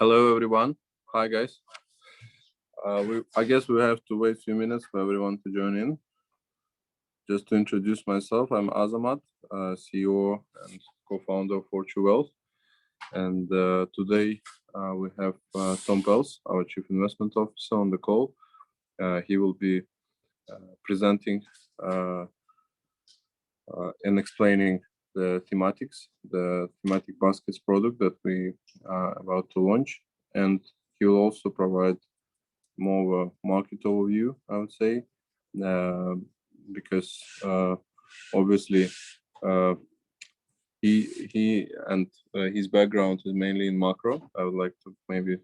Hello, everyone. Hi, guys. I guess we have to wait a few minutes for everyone to join in. Just to introduce myself, I'm Azamat, CEO and co-founder of Fortu Wealth. And today we have Tom Pelc, our Chief Investment Officer, on the call. He will be presenting and explaining the thematic baskets product that we are about to launch, and he will also provide more of a market overview, I would say, because obviously he and his background is mainly in macro. I would like to maybe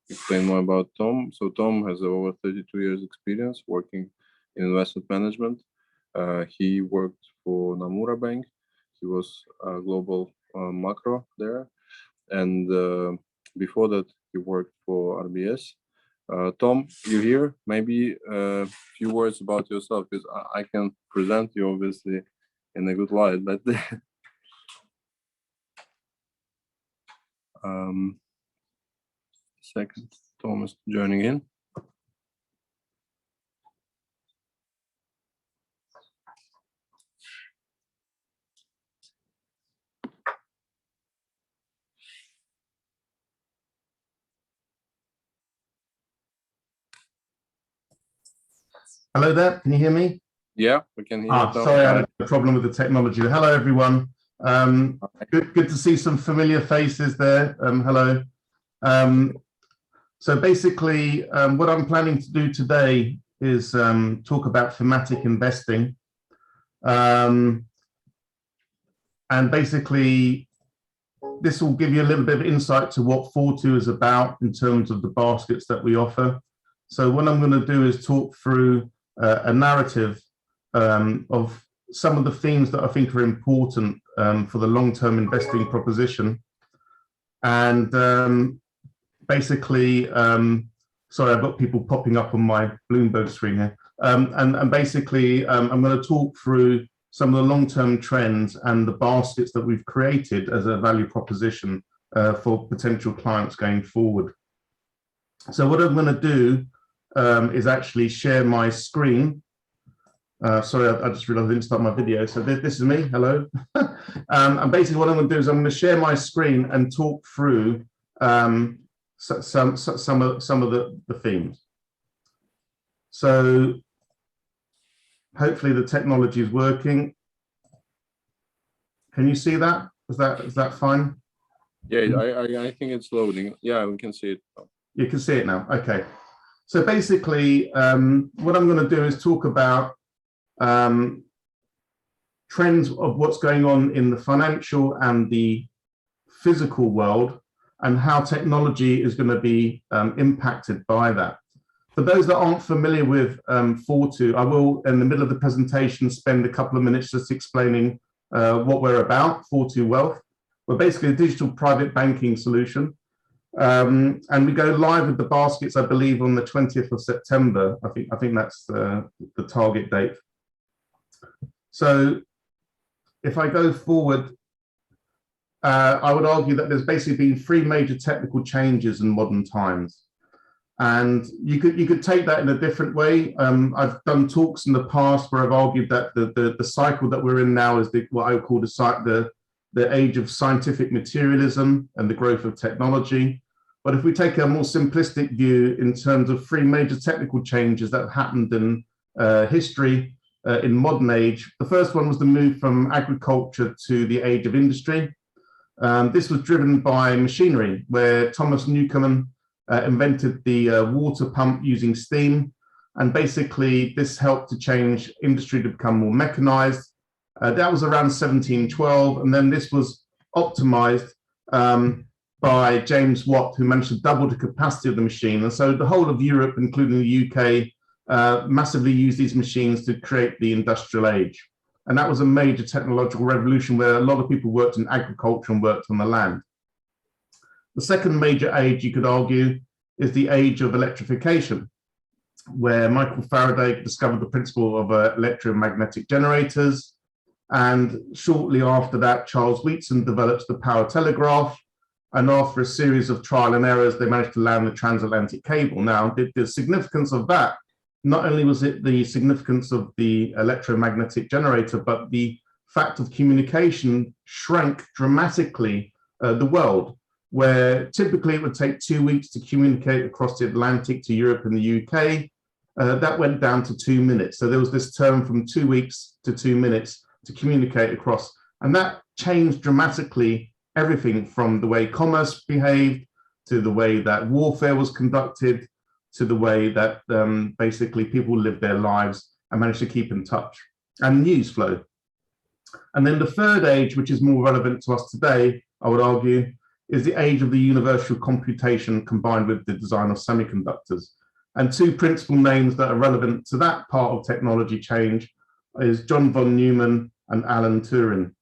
explain more about Tom. So Tom has over 32 years experience working in investment management. He worked for Nomura Bank. He was a global macro there, and before that he worked for RBS. Tom, you here? Maybe a few words about yourself, because I can present you obviously in a good light, but second, Tom is joining in. Hello there, can you hear me? Yeah, we can hear you. Sorry, I had a problem with the technology. Hello, everyone. Good to see some familiar faces there. Hello. So basically, what I'm planning to do today is talk about thematic investing. And basically, this will give you a little bit of insight to what Fortu is about in terms of the baskets that we offer. So what I'm going to do is talk through a narrative of some of the themes that I think are important for the long-term investing proposition. And basically, sorry, I've got people popping up on my Bloomberg screen here. And basically, I'm going to talk through some of the long-term trends and the baskets that we've created as a value proposition for potential clients going forward. So what I'm going to do is actually share my screen. Sorry, I just realized I didn't start my video. So this is me, hello. And basically what I'm going to do is I'm going to share my screen and talk through some of the themes. So hopefully the technology is working. Can you see that? Is that fine? Yeah, I think it's loading. Yeah, we can see it. You can see it now, okay. So basically, what I'm going to do is talk about trends of what's going on in the financial and the physical world and how technology is going to be impacted by that. For those that aren't familiar with Fortu, I will, in the middle of the presentation, spend a couple of minutes just explaining what we're about, Fortu Wealth. We're basically a digital private banking solution. And we go live with the baskets, I believe, on the 20th of September. I think that's the target date. So if I go forward, I would argue that there's basically been three major technical changes in modern times. And you could take that in a different way. I've done talks in the past where I've argued that the cycle that we're in now is what I would call the age of scientific materialism and the growth of technology. But if we take a more simplistic view in terms of three major technical changes that happened in history in modern age, the first one was the move from agriculture to the age of industry. This was driven by machinery, where Thomas Newcomen invented the water pump using steam. And basically, this helped to change industry to become more mechanized. That was around 1712. And then this was optimized by James Watt, who managed to double the capacity of the machine. And so the whole of Europe, including the UK, massively used these machines to create the industrial age. And that was a major technological revolution where a lot of people worked in agriculture and worked on the land. The second major age, you could argue, is the age of electrification, where Michael Faraday discovered the principle of electromagnetic generators. And shortly after that, Charles Wheatson develops the power telegraph. And after a series of trial and errors, they managed to land the transatlantic cable. Now, the significance of that, not only was it the significance of the electromagnetic generator, but the fact of communication shrank dramatically the world, where typically it would take 2 weeks to communicate across the Atlantic to Europe and the UK. That went down to 2 minutes. So there was this term from 2 weeks to 2 minutes to communicate across. And that changed dramatically everything from the way commerce behaved, to the way that warfare was conducted, to the way that basically people lived their lives and managed to keep in touch, and news flow. And then the third age, which is more relevant to us today, I would argue, is the age of the universal computation combined with the design of semiconductors. And two principal names that are relevant to that part of technology change is John von Neumann and Alan Turing.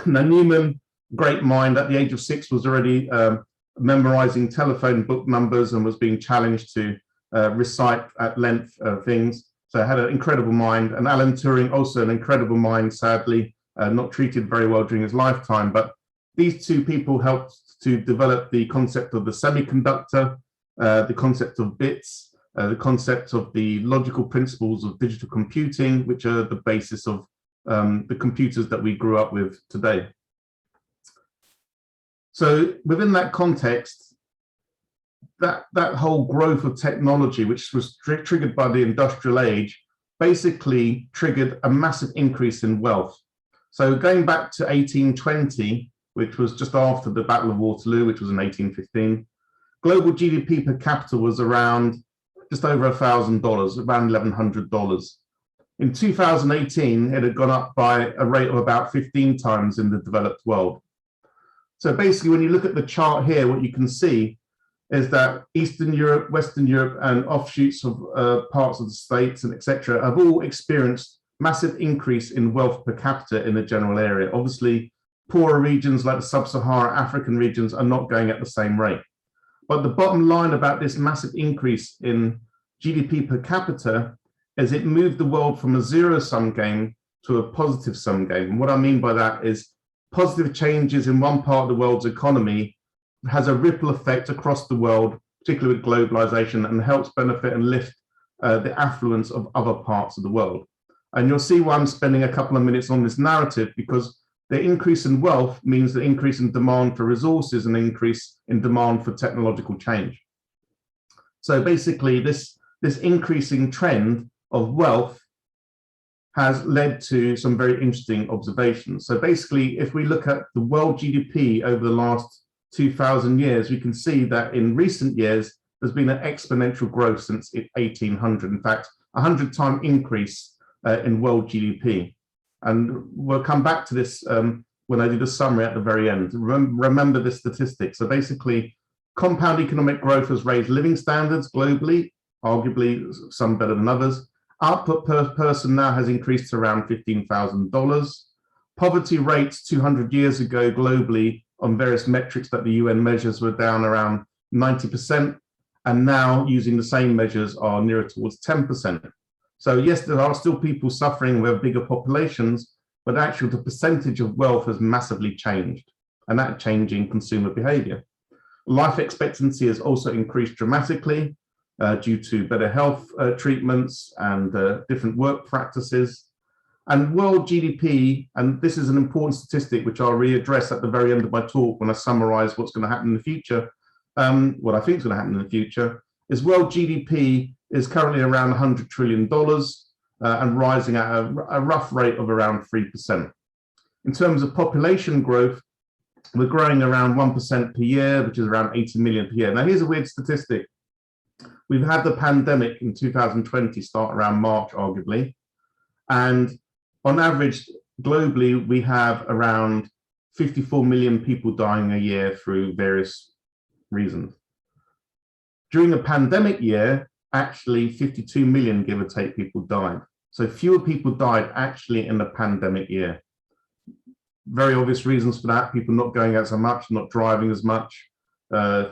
Now, Neumann, great mind, at the age of 6 was already memorizing telephone book numbers and was being challenged to recite at length things. So had an incredible mind. And Alan Turing, also an incredible mind, sadly, not treated very well during his lifetime. But these two people helped to develop the concept of the semiconductor, the concept of bits, the concept of the logical principles of digital computing, which are the basis of the computers that we grew up with today. So within that context, that whole growth of technology, which was triggered by the industrial age, basically triggered a massive increase in wealth. So going back to 1820, which was just after the Battle of Waterloo, which was in 1815, global GDP per capita was around just over $1,000, around $1,100. In 2018, it had gone up by a rate of about 15 times in the developed world. So basically, when you look at the chart here, what you can see is that Eastern Europe, Western Europe, and offshoots of parts of the States and etc. have all experienced massive increase in wealth per capita in the general area. Obviously, poorer regions like the sub-Saharan African regions are not going at the same rate. But the bottom line about this massive increase in GDP per capita is it moved the world from a zero-sum game to a positive-sum game. And what I mean by that is positive changes in one part of the world's economy has a ripple effect across the world, particularly with globalization, and helps benefit and lift the affluence of other parts of the world. And you'll see why I'm spending a couple of minutes on this narrative, because the increase in wealth means the increase in demand for resources and increase in demand for technological change. So basically, this increasing trend of wealth has led to some very interesting observations. So basically, if we look at the world GDP over the last 2,000 years, we can see that in recent years, there's been an exponential growth since 1800. In fact, 100-time increase in world GDP. And we'll come back to this when I do the summary at the very end. Remember this statistic. So basically, compound economic growth has raised living standards globally, arguably some better than others. Output per person now has increased to around $15,000. Poverty rates 200 years ago globally on various metrics that the UN measures were down around 90%, and now using the same measures are nearer towards 10%. So yes, there are still people suffering with bigger populations, but actually the percentage of wealth has massively changed, and that changing consumer behavior. Life expectancy has also increased dramatically due to better health treatments and different work practices. And world GDP, and this is an important statistic which I'll readdress at the very end of my talk when I summarize what's going to happen in the future, what I think is going to happen in the future, is world GDP is currently around $100 trillion and rising at a rough rate of around 3%. In terms of population growth, we're growing around 1% per year, which is around 80 million per year. Now, here's a weird statistic. We've had the pandemic in 2020 start around March, arguably. And on average, globally, we have around 54 million people dying a year through various reasons. During a pandemic year, actually 52 million, give or take, people died. So fewer people died actually in the pandemic year. Very obvious reasons for that: people not going out so much, not driving as much,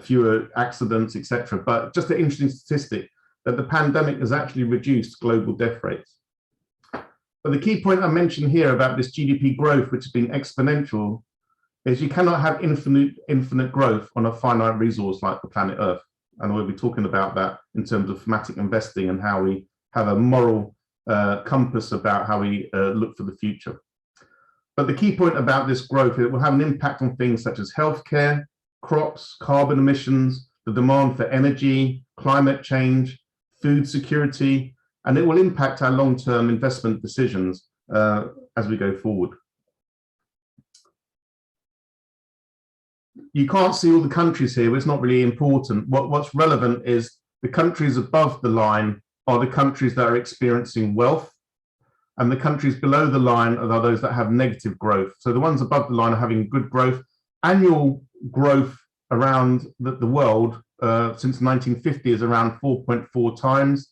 fewer accidents, etc. But just an interesting statistic that the pandemic has actually reduced global death rates. But the key point I mentioned here about this GDP growth, which has been exponential, is you cannot have infinite growth on a finite resource like the planet Earth. And we'll be talking about that in terms of thematic investing and how we have a moral compass about how we look for the future. But the key point about this growth is it will have an impact on things such as healthcare, crops, carbon emissions, the demand for energy, climate change, food security, and it will impact our long-term investment decisions as we go forward. You can't see all the countries here, but it's not really important. What's relevant is the countries above the line are the countries that are experiencing wealth, and the countries below the line are those that have negative growth. So the ones above the line are having good growth. Annual growth around the world since 1950 is around 4.4 times.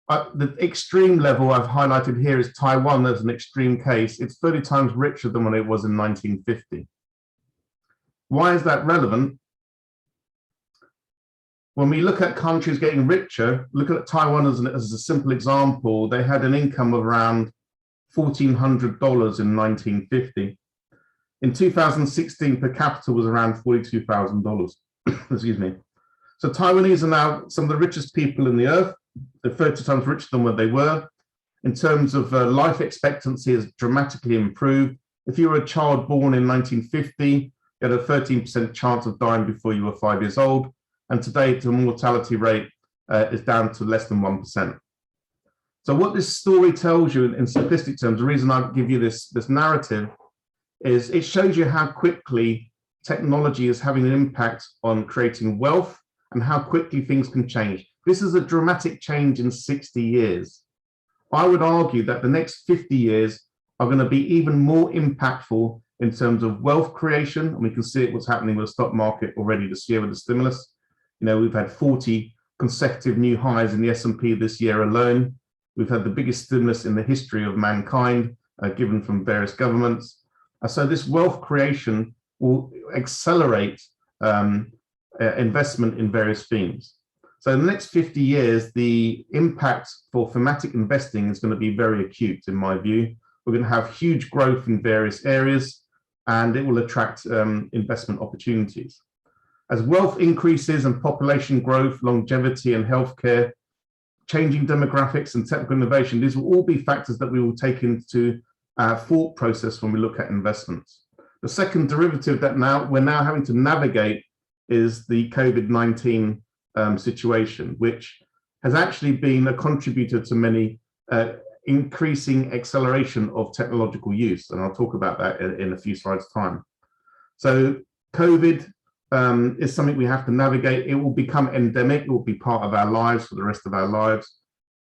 The extreme level I've highlighted here is Taiwan as an extreme case. It's 30 times richer than when it was in 1950. Why is that relevant? When we look at countries getting richer, look at Taiwan as a simple example. They had an income of around $1,400 in 1950. In 2016, per capita was around $42,000. Excuse me. So Taiwanese are now some of the richest people in the earth. They're 30 times richer than what they were. In terms of life expectancy has dramatically improved. If you were a child born in 1950, you had a 13% chance of dying before you were 5 years old. And today the mortality rate is down to less than 1%. So what this story tells you in simplistic terms, the reason I give you this narrative is it shows you how quickly technology is having an impact on creating wealth and how quickly things can change. This is a dramatic change in 60 years. I would argue that the next 50 years are going to be even more impactful in terms of wealth creation. And we can see what's happening with the stock market already this year with the stimulus. You know, we've had 40 consecutive new highs in the S&P this year alone. We've had the biggest stimulus in the history of mankind, given from various governments. So this wealth creation will accelerate investment in various themes. So in the next 50 years, the impact for thematic investing is going to be very acute, in my view. We're going to have huge growth in various areas, and it will attract investment opportunities. As wealth increases and population growth, longevity and healthcare, changing demographics and technical innovation, these will all be factors that we will take into our thought process when we look at investments. The second derivative that we're now having to navigate is the COVID-19 situation, which has actually been a contributor to many increasing acceleration of technological use. And I'll talk about that in a few slides' time. So COVID is something we have to navigate. It will become endemic. It will be part of our lives for the rest of our lives.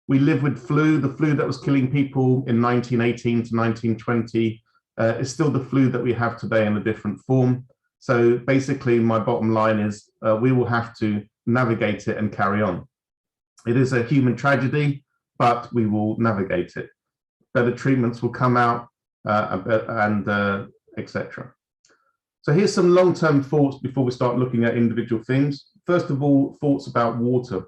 We live with flu. The flu that was killing people in 1918 to 1920 is still the flu that we have today in a different form. So basically, my bottom line is we will have to navigate it and carry on. It is a human tragedy, but we will navigate it. Better treatments will come out, and etc. So here's some long-term thoughts before we start looking at individual themes. First of all, thoughts about water.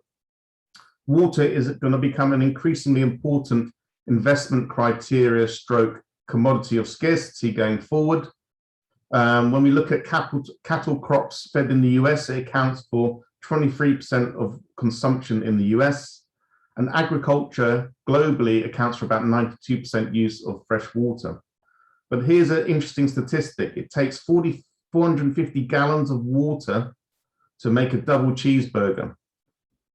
Water is going to become an increasingly important investment criteria stroke commodity of scarcity going forward. When we look at cattle crops fed in the US, it accounts for 23% of consumption in the US, and agriculture globally accounts for about 92% use of fresh water. But here's an interesting statistic. It takes 450 gallons of water to make a double cheeseburger.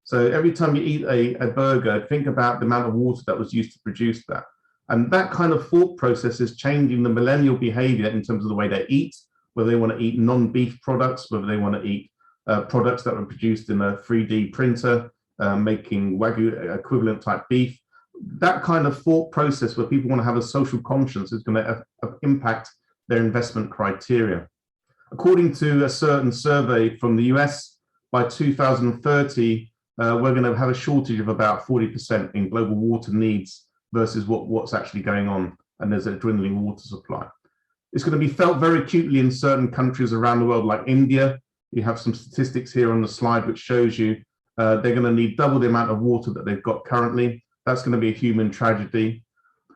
So every time you eat a burger, think about the amount of water that was used to produce that. And that kind of thought process is changing the millennial behavior in terms of the way they eat, whether they want to eat non-beef products, whether they want to eat products that were produced in a 3D printer, making Wagyu equivalent type beef. That kind of thought process where people want to have a social conscience is going to impact their investment criteria. According to a certain survey from the US, by 2030, we're going to have a shortage of about 40% in global water needs versus what's actually going on, and there's a dwindling water supply. It's going to be felt very acutely in certain countries around the world, like India. You have some statistics here on the slide which shows you they're going to need double the amount of water that they've got currently. That's going to be a human tragedy.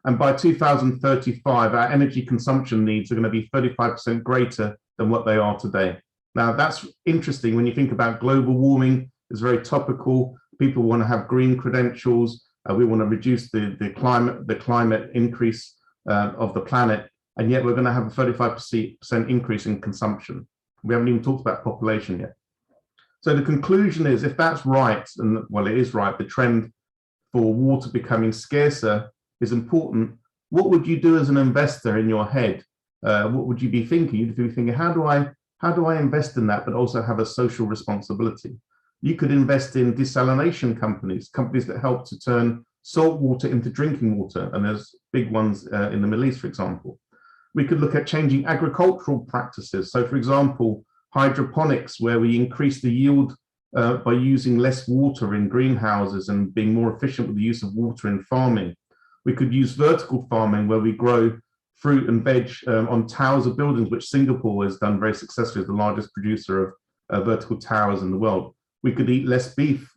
And by 2035, our energy consumption needs are going to be 35% greater than what they are today. Now, that's interesting when you think about global warming. It's very topical. People want to have green credentials. We want to reduce the climate increase of the planet, and yet we're going to have a 35% increase in consumption. We haven't even talked about population yet. So the conclusion is, if that's right, and well, it is right, the trend for water becoming scarcer is important. What would you do as an investor in your head? What would you be thinking? You'd be thinking, how do I invest in that, but also have a social responsibility? You could invest in desalination companies that help to turn salt water into drinking water, and there's big ones in the Middle East, for example. We could look at changing agricultural practices. So, for example, hydroponics, where we increase the yield by using less water in greenhouses and being more efficient with the use of water in farming. We could use vertical farming, where we grow fruit and veg on towers of buildings, which Singapore has done very successfully as the largest producer of vertical towers in the world. We could eat less beef.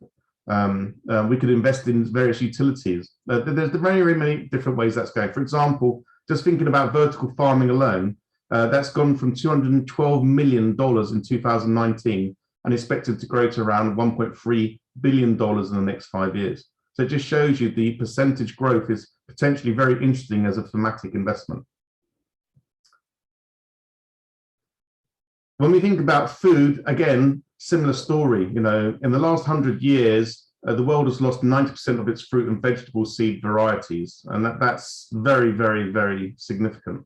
We could invest in various utilities. There's very, very many different ways that's going. For example, just thinking about vertical farming alone, that's gone from $212 million in 2019 and expected to grow to around $1.3 billion in the next 5 years. So it just shows you the percentage growth is potentially very interesting as a thematic investment. When we think about food, again, similar story. You know, in the last 100 years, the world has lost 90% of its fruit and vegetable seed varieties, and that's very, very, very significant.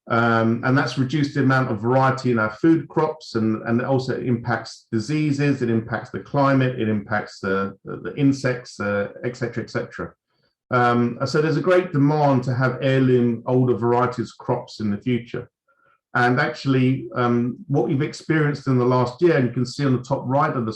And that's reduced the amount of variety in our food crops, and it also impacts diseases, it impacts the climate, it impacts the insects, et cetera, et cetera. So there's a great demand to have heirloom older varieties crops in the future. And actually, what we've experienced in the last year, and you can see on the top right of the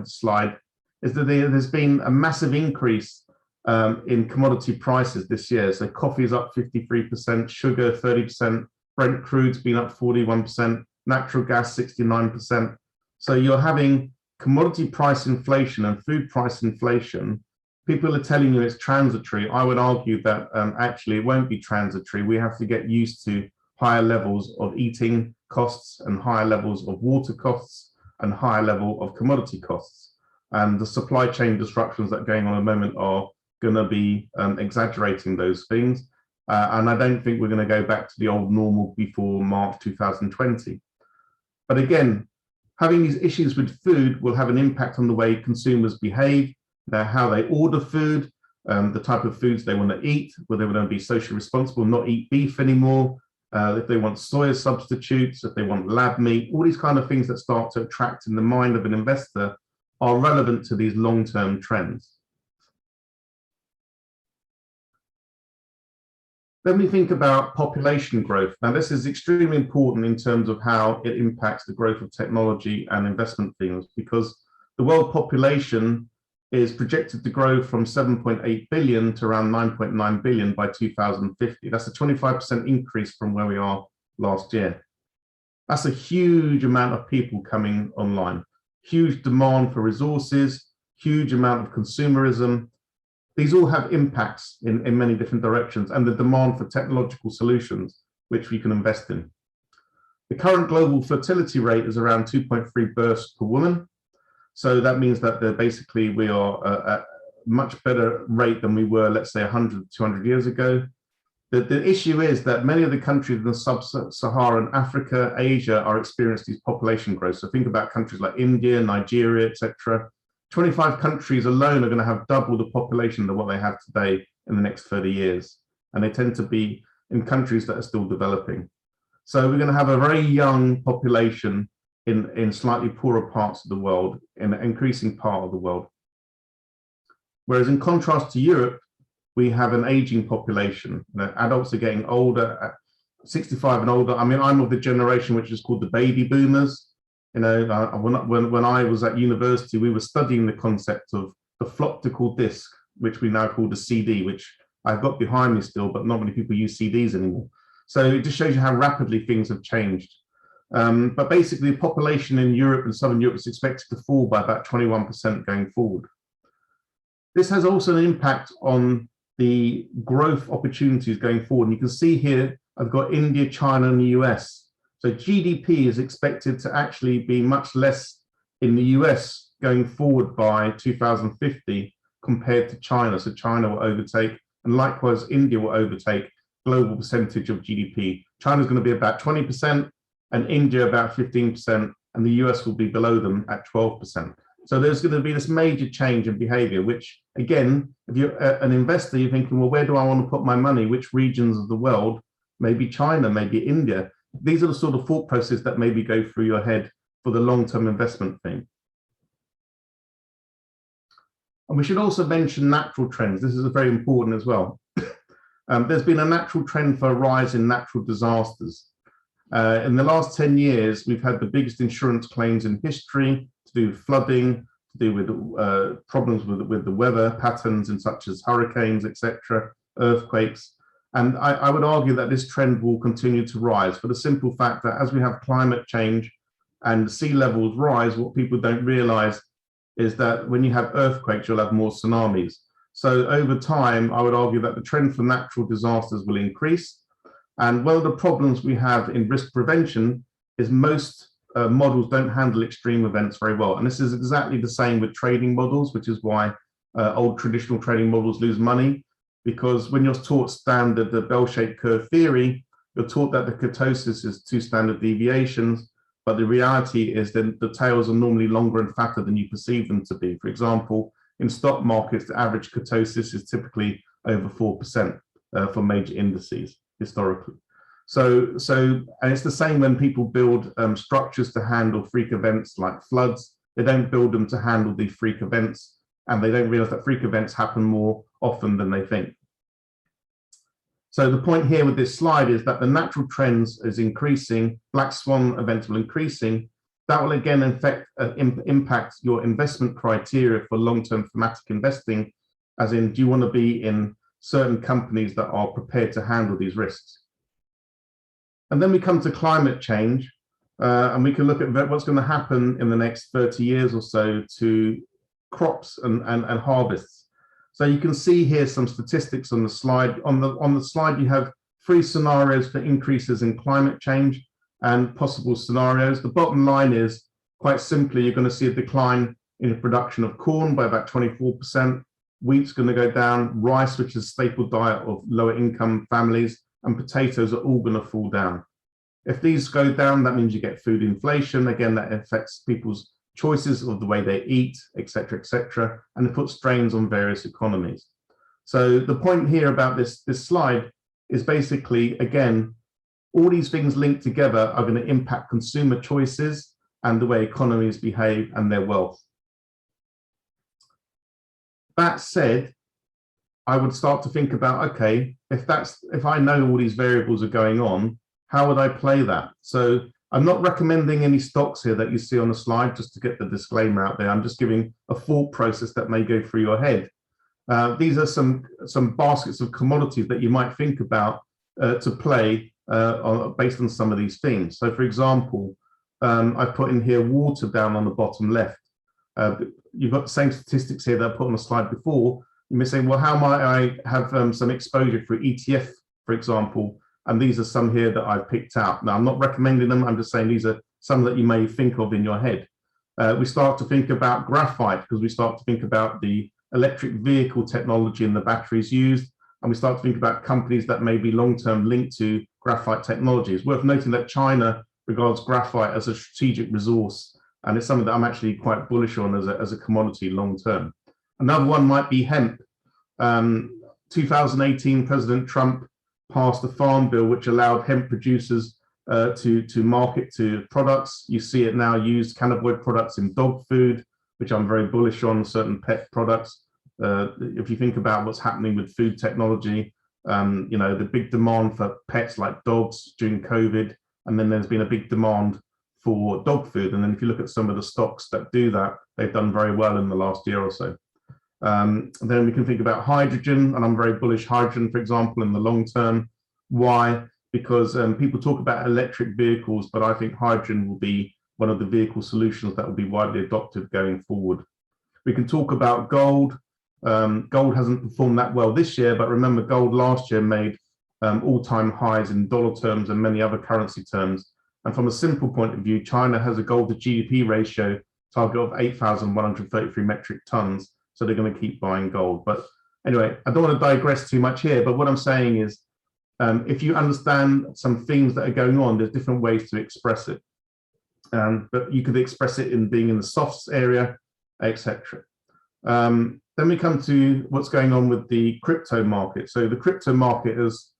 slide, is that there's been a massive increase in commodity prices this year. So coffee is up 53%, sugar 30%, Brent crude's been up 41%, natural gas 69%. So you're having commodity price inflation and food price inflation. People are telling you it's transitory. I would argue that actually it won't be transitory. We have to get used to higher levels of eating costs and higher levels of water costs and higher level of commodity costs. And the supply chain disruptions that are going on at the moment are going to be exaggerating those things. And I don't think we're going to go back to the old normal before March 2020. But again, having these issues with food will have an impact on the way consumers behave, how they order food, the type of foods they want to eat, whether they want to be socially responsible, not eat beef anymore, if they want soya substitutes, if they want lab meat, all these kind of things that start to attract in the mind of an investor are relevant to these long-term trends. Then we think about population growth. Now, this is extremely important in terms of how it impacts the growth of technology and investment themes, because the world population is projected to grow from 7.8 billion to around 9.9 billion by 2050. That's a 25% increase from where we are last year. That's a huge amount of people coming online, huge demand for resources, huge amount of consumerism. These all have impacts in many different directions, and the demand for technological solutions, which we can invest in. The current global fertility rate is around 2.3 births per woman. So that means that basically we are at a much better rate than we were, let's say, 100, 200 years ago. The issue is that many of the countries in sub-Saharan Africa, Asia, are experiencing these population growth. So think about countries like India, Nigeria, etc. 25 countries alone are going to have double the population of what they have today in the next 30 years. And they tend to be in countries that are still developing. So we're going to have a very young population in slightly poorer parts of the world, in an increasing part of the world. Whereas in contrast to Europe, we have an aging population. You know, adults are getting older, at 65 and older. I mean, I'm of the generation which is called the baby boomers. You know, when I was at university, we were studying the concept of the floptical disc, which we now call the CD, which I've got behind me still, but not many people use CDs anymore. So it just shows you how rapidly things have changed. But basically, the population in Europe and Southern Europe is expected to fall by about 21% going forward. This has also an impact on the growth opportunities going forward. And you can see here, I've got India, China, and the US. So GDP is expected to actually be much less in the US going forward by 2050 compared to China. So China will overtake, and likewise India will overtake global percentage of GDP. China's going to be about 20% and India about 15%, and the US will be below them at 12%. So there's going to be this major change in behavior, which again, if you're an investor, you're thinking, well, where do I want to put my money? Which regions of the world? Maybe China, maybe India. These are the sort of thought process that maybe go through your head for the long-term investment thing. And we should also mention natural trends. This is very important as well. There's been a natural trend for a rise in natural disasters. In the last 10 years, we've had the biggest insurance claims in history to do with flooding, to do with problems with the weather patterns in such as hurricanes, etc., earthquakes. And I would argue that this trend will continue to rise for the simple fact that as we have climate change and sea levels rise, what people don't realize is that when you have earthquakes, you'll have more tsunamis. So over time, I would argue that the trend for natural disasters will increase. And one of the problems we have in risk prevention is most models don't handle extreme events very well. And this is exactly the same with trading models, which is why old traditional trading models lose money. Because when you're taught standard, the bell-shaped curve theory, you're taught that the kurtosis is 2 standard deviations, but the reality is that the tails are normally longer and fatter than you perceive them to be. For example, in stock markets, the average kurtosis is typically over 4% for major indices historically. So, and it's the same when people build structures to handle freak events like floods. They don't build them to handle the freak events, and they don't realize that freak events happen more often than they think. So the point here with this slide is that the natural trends is increasing, black swan events will increasing. That will again impact your investment criteria for long-term thematic investing, as in, do you want to be in certain companies that are prepared to handle these risks? And then we come to climate change, and we can look at what's going to happen in the next 30 years or so to crops and harvests. So you can see here some statistics on the slide. On the slide, you have 3 scenarios for increases in climate change and possible scenarios. The bottom line is, quite simply, you're going to see a decline in the production of corn by about 24%. Wheat's going to go down. Rice, which is a staple diet of lower income families, and potatoes are all going to fall down. If these go down, that means you get food inflation. Again, that affects people's choices of the way they eat, etc., and it puts strains on various economies. So the point here about this slide is basically, again, all these things linked together are going to impact consumer choices and the way economies behave and their wealth. That said, I would start to think about, okay, if I know all these variables are going on, how would I play that? So I'm not recommending any stocks here that you see on the slide, just to get the disclaimer out there. I'm just giving a thought process that may go through your head. These are some baskets of commodities that you might think about to play based on some of these things. So for example, I put in here water down on the bottom left. You've got the same statistics here that I put on the slide before. You may say, well, how might I have some exposure for ETF, for example? And these are some here that I've picked out. Now, I'm not recommending them. I'm just saying these are some that you may think of in your head. We start to think about graphite because we start to think about the electric vehicle technology and the batteries used. And we start to think about companies that may be long-term linked to graphite technology. It's worth noting that China regards graphite as a strategic resource. And it's something that I'm actually quite bullish on as a commodity long-term. Another one might be hemp. 2018, President Trump passed a farm bill which allowed hemp producers to market to products. You see it now used, cannabinoid products in dog food, which I'm very bullish on, certain pet products. If you think about what's happening with food technology, you know, the big demand for pets like dogs during COVID, and then there's been a big demand for dog food. And then if you look at some of the stocks that do that, they've done very well in the last year or so. Then we can think about hydrogen, and I'm very bullish hydrogen, for example, in the long term. Why? Because people talk about electric vehicles, but I think hydrogen will be one of the vehicle solutions that will be widely adopted going forward. We can talk about gold. Gold hasn't performed that well this year, but remember, gold last year made all-time highs in dollar terms and many other currency terms. And from a simple point of view, China has a gold to GDP ratio target of 8,133 metric tons. So they're going to keep buying gold. But anyway, I don't want to digress too much here. But what I'm saying is, if you understand some things that are going on, there's different ways to express it. But you could express it in being in the softs area, etc. Then we come to what's going on with the crypto market. So the crypto market has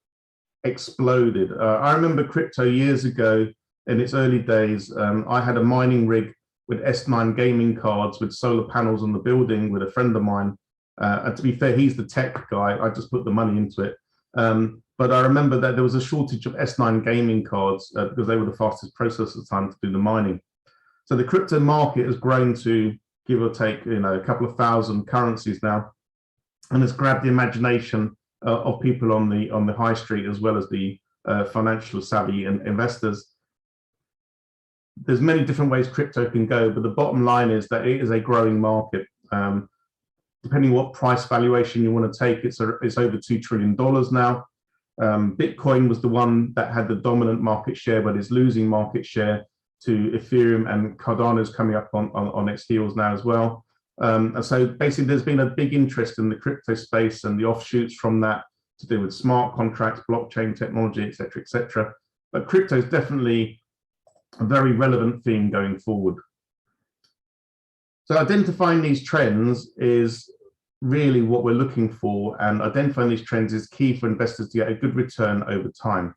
exploded. I remember crypto years ago in its early days. I had a mining rig with S9 gaming cards with solar panels on the building with a friend of mine. And to be fair, he's the tech guy. I just put the money into it. But I remember that there was a shortage of S9 gaming cards because they were the fastest processor time to do the mining. So the crypto market has grown to, give or take, a couple of thousand currencies now, and has grabbed the imagination of people on the high street as well as the financial savvy and investors. There's many different ways crypto can go, but the bottom line is that it is a growing market. Depending what price valuation you want to take, it's over $2 trillion now. Bitcoin was the one that had the dominant market share, but is losing market share to Ethereum, and Cardano is coming up on its heels now as well. And so basically there's been a big interest in the crypto space and the offshoots from that to do with smart contracts, blockchain technology, et cetera, but crypto is definitely a very relevant theme going forward. So identifying these trends is really what we're looking for, and identifying these trends is key for investors to get a good return over time.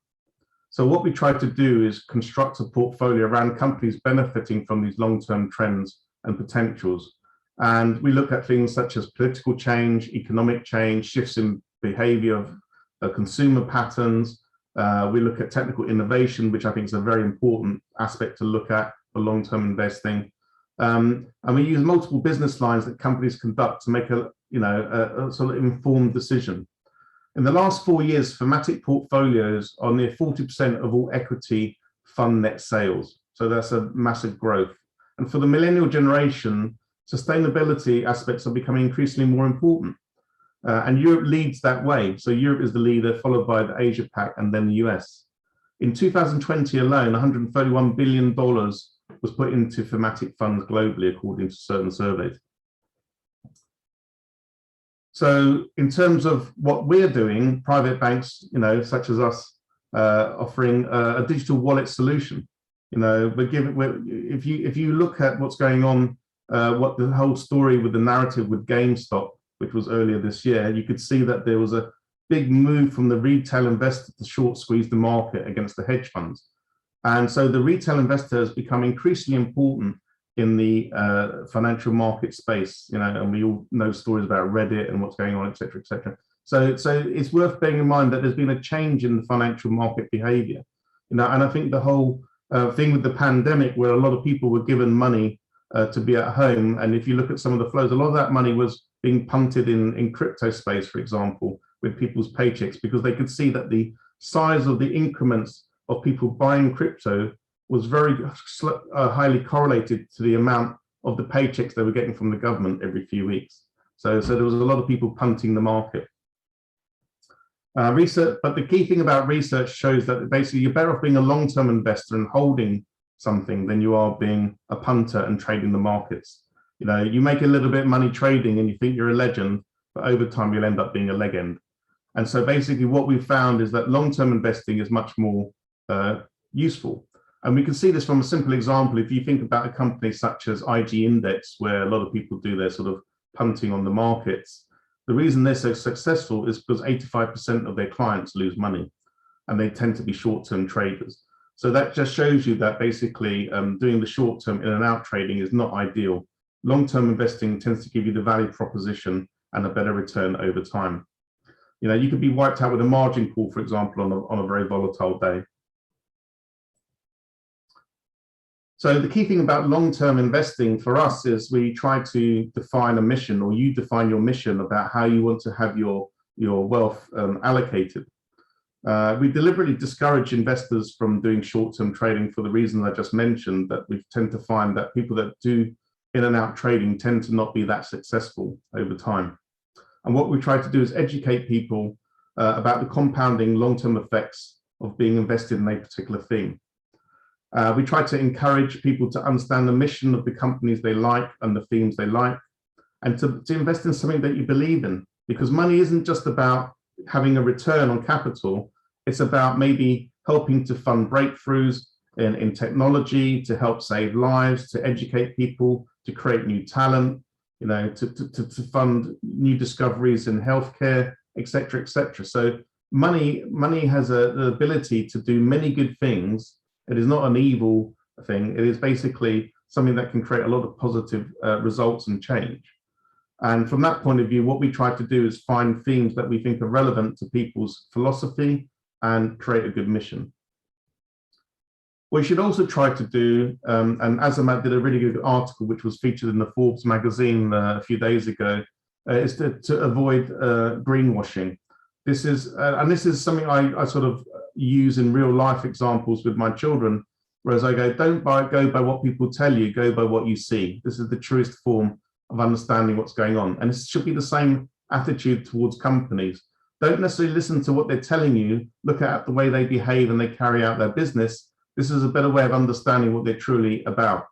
So what we try to do is construct a portfolio around companies benefiting from these long-term trends and potentials. And we look at things such as political change, economic change, shifts in behavior of consumer patterns. We look at technical innovation, which I think is a very important aspect to look at for long-term investing. And we use multiple business lines that companies conduct to make a sort of informed decision. In the last 4 years, thematic portfolios are near 40% of all equity fund net sales. So that's a massive growth. And for the millennial generation, sustainability aspects are becoming increasingly more important. And Europe leads that way. So Europe is the leader, followed by the Asia Pac and then the US. In 2020 alone, $131 billion was put into thematic funds globally, according to certain surveys. So in terms of what we're doing, private banks, such as us, offering a digital wallet solution. If you look at what's going on, what the whole story with the narrative with GameStop, which was earlier this year, you could see that there was a big move from the retail investor to short squeeze the market against the hedge funds. And so the retail investor has become increasingly important in the financial market space, and we all know stories about Reddit and what's going on, et cetera, et cetera. So it's worth bearing in mind that there's been a change in the financial market behavior, and I think the whole thing with the pandemic, where a lot of people were given money to be at home, and if you look at some of the flows, a lot of that money was being punted in crypto space, for example, with people's paychecks, because they could see that the size of the increments of people buying crypto was very highly correlated to the amount of the paychecks they were getting from the government every few weeks. So there was a lot of people punting the market. Research, but the key thing about research shows that basically you're better off being a long-term investor and holding something than you are being a punter and trading the markets. You make a little bit of money trading and you think you're a legend, but over time you'll end up being a legend. And so basically what we've found is that long-term investing is much more useful. And we can see this from a simple example. If you think about a company such as IG Index, where a lot of people do their sort of punting on the markets, the reason they're so successful is because 85% of their clients lose money, and they tend to be short-term traders. So that just shows you that basically doing the short-term in and out trading is not ideal. Long-term investing tends to give you the value proposition and a better return over time. You could be wiped out with a margin call, for example, on a very volatile day. So the key thing about long-term investing for us is we try to define a mission, or you define your mission about how you want to have your wealth allocated. We deliberately discourage investors from doing short-term trading for the reason I just mentioned, that we tend to find that people that do in and out trading tend to not be that successful over time. And what we try to do is educate people about the compounding long-term effects of being invested in a particular theme. We try to encourage people to understand the mission of the companies they like and the themes they like, and to invest in something that you believe in, because money isn't just about having a return on capital. It's about maybe helping to fund breakthroughs in technology, to help save lives, to educate people, to create new talent, you know, to fund new discoveries in healthcare, etc., etc. So money has the ability to do many good things. It is not an evil thing. It is basically something that can create a lot of positive results and change. And from that point of view, what we try to do is find themes that we think are relevant to people's philosophy and create a good mission. What you should also try to do, and Azamat did a really good article which was featured in the Forbes magazine a few days ago, is to avoid greenwashing. This is something I sort of use in real life examples with my children, whereas I go, don't go by what people tell you, go by what you see. This is the truest form of understanding what's going on. And it should be the same attitude towards companies. Don't necessarily listen to what they're telling you, look at the way they behave and they carry out their business. This is a better way of understanding what they're truly about.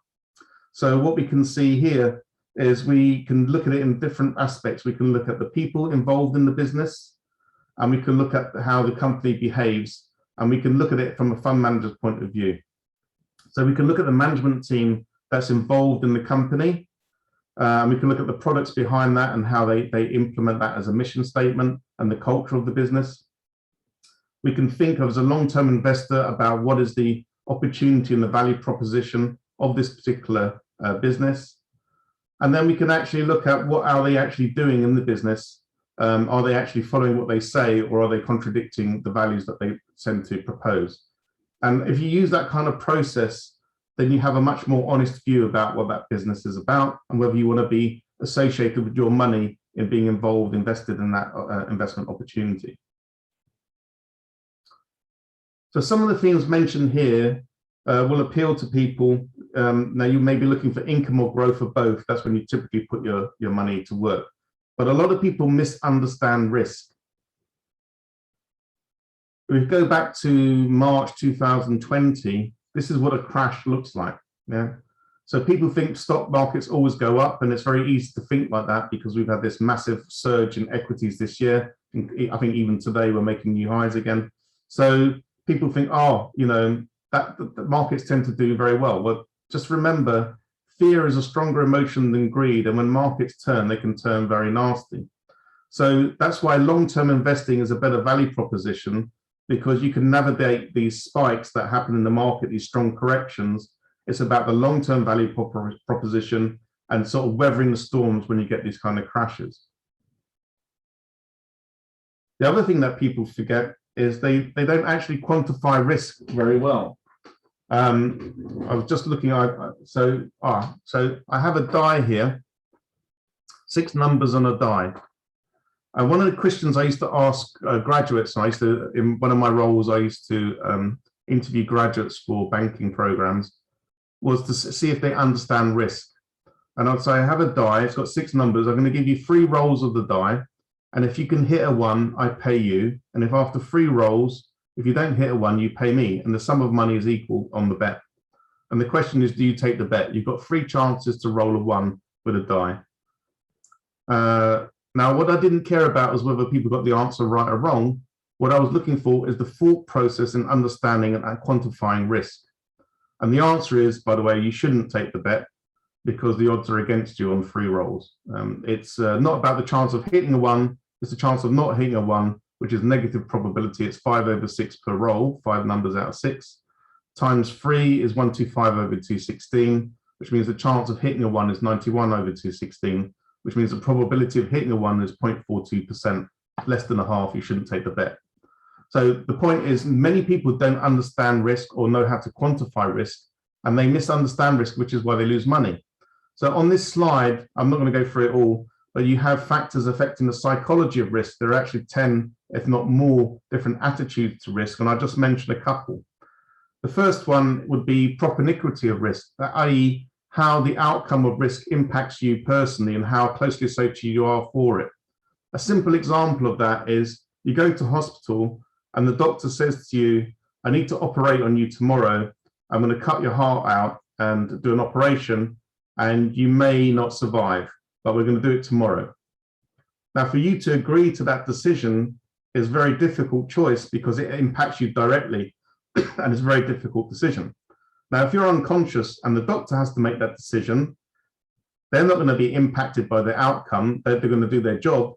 So what we can see here is we can look at it in different aspects. We can look at the people involved in the business, and we can look at how the company behaves, and we can look at it from a fund manager's point of view. So we can look at the management team that's involved in the company. We can look at the products behind that and how they implement that as a mission statement and the culture of the business. We can think of as a long-term investor about what is the opportunity and the value proposition of this particular business. And then we can actually look at what are they actually doing in the business. Are they actually following what they say, or are they contradicting the values that they tend to propose? And if you use that kind of process, then you have a much more honest view about what that business is about and whether you want to be associated with your money in being involved, invested in that investment opportunity. So some of the things mentioned here will appeal to people. Now you may be looking for income or growth or both. That's when you typically put your money to work. But a lot of people misunderstand risk. If we go back to March 2020, this is what a crash looks like. Yeah. So people think stock markets always go up, and it's very easy to think like that because we've had this massive surge in equities this year. I think even today we're making new highs again. So people think, oh, you know, that the markets tend to do very well. Well, just remember, fear is a stronger emotion than greed, and when markets turn, they can turn very nasty. So that's why long-term investing is a better value proposition, because you can navigate these spikes that happen in the market, these strong corrections. It's about the long-term value proposition and sort of weathering the storms when you get these kind of crashes. The other thing that people forget is they don't actually quantify risk very well. I was just looking at, so I have a die here, 6 numbers on a die. And one of the questions I used to ask graduates, in one of my roles, I used to interview graduates for banking programs, was to see if they understand risk. And I'd say, I have a die, it's got 6 numbers. I'm going to give you 3 rolls of the die. And if you can hit a 1, I pay you. And if after 3 rolls, if you don't hit a 1, you pay me. And the sum of money is equal on the bet. And the question is, do you take the bet? You've got 3 chances to roll a 1 with a die. Now, what I didn't care about was whether people got the answer right or wrong. What I was looking for is the thought process and understanding and quantifying risk. And the answer is, by the way, you shouldn't take the bet because the odds are against you on 3 rolls. It's not about the chance of hitting a 1, it's the chance of not hitting a 1, which is negative probability. It's 5/6 per roll, 5 numbers out of 6. Times 3 is 125/216, which means the chance of hitting a 1 is 91/216. Which means the probability of hitting a 1 is 0.42%, less than a half. You shouldn't take the bet. So the point is, many people don't understand risk or know how to quantify risk, and they misunderstand risk, which is why they lose money. So on this slide, I'm not going to go through it all, but you have factors affecting the psychology of risk. There are actually 10, if not more, different attitudes to risk, and I just mentioned a couple. The first one would be propinquity of risk, i.e., how the outcome of risk impacts you personally and how closely associated you are for it. A simple example of that is you go to hospital and the doctor says to you, I need to operate on you tomorrow, I'm going to cut your heart out and do an operation, and you may not survive, but we're going to do it tomorrow. Now, for you to agree to that decision is a very difficult choice because it impacts you directly, and it's a very difficult decision. Now, if you're unconscious and the doctor has to make that decision, they're not going to be impacted by the outcome. They're going to do their job.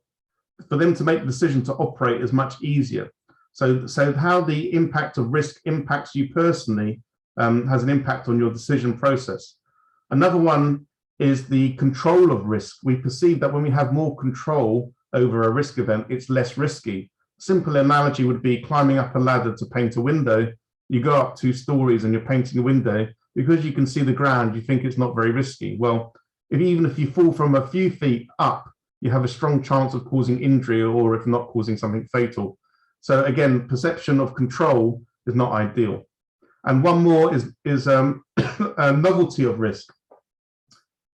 For them to make the decision to operate is much easier. So how the impact of risk impacts you personally has an impact on your decision process. Another one is the control of risk. We perceive that when we have more control over a risk event, it's less risky. Simple analogy would be climbing up a ladder to paint a window. You go up 2 stories and you're painting a window. Because you can see the ground, you think it's not very risky. Well, even if you fall from a few feet up, you have a strong chance of causing injury, or if not, causing something fatal. So again, perception of control is not ideal. And one more is a novelty of risk.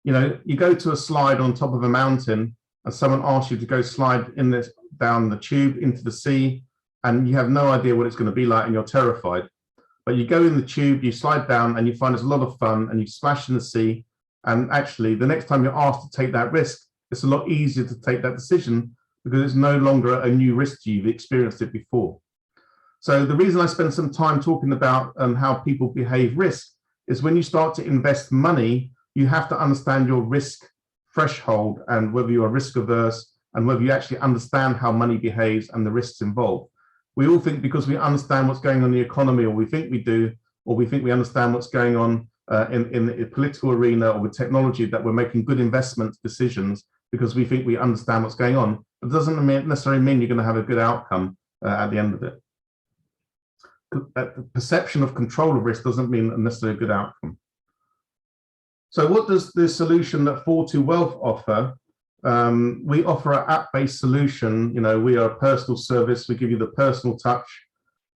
You know, you go to a slide on top of a mountain and someone asks you to go slide in this down the tube into the sea, and you have no idea what it's going to be like and you're terrified. But you go in the tube, you slide down and you find it's a lot of fun, and you splash in the sea. And actually, the next time you're asked to take that risk, it's a lot easier to take that decision because it's no longer a new risk to you. You've experienced it before. So the reason I spend some time talking about how people behave risk is when you start to invest money, you have to understand your risk threshold and whether you are risk averse and whether you actually understand how money behaves and the risks involved. We all think because we understand what's going on in the economy, or we think we do, or we think we understand what's going on in the political arena or with technology, that we're making good investment decisions because we think we understand what's going on. It doesn't necessarily mean you're going to have a good outcome at the end of it. The perception of control of risk doesn't mean necessarily a good outcome. So what does the solution that Fortu Wealth offer? We offer an app-based solution. You know, we are a personal service. We give you the personal touch.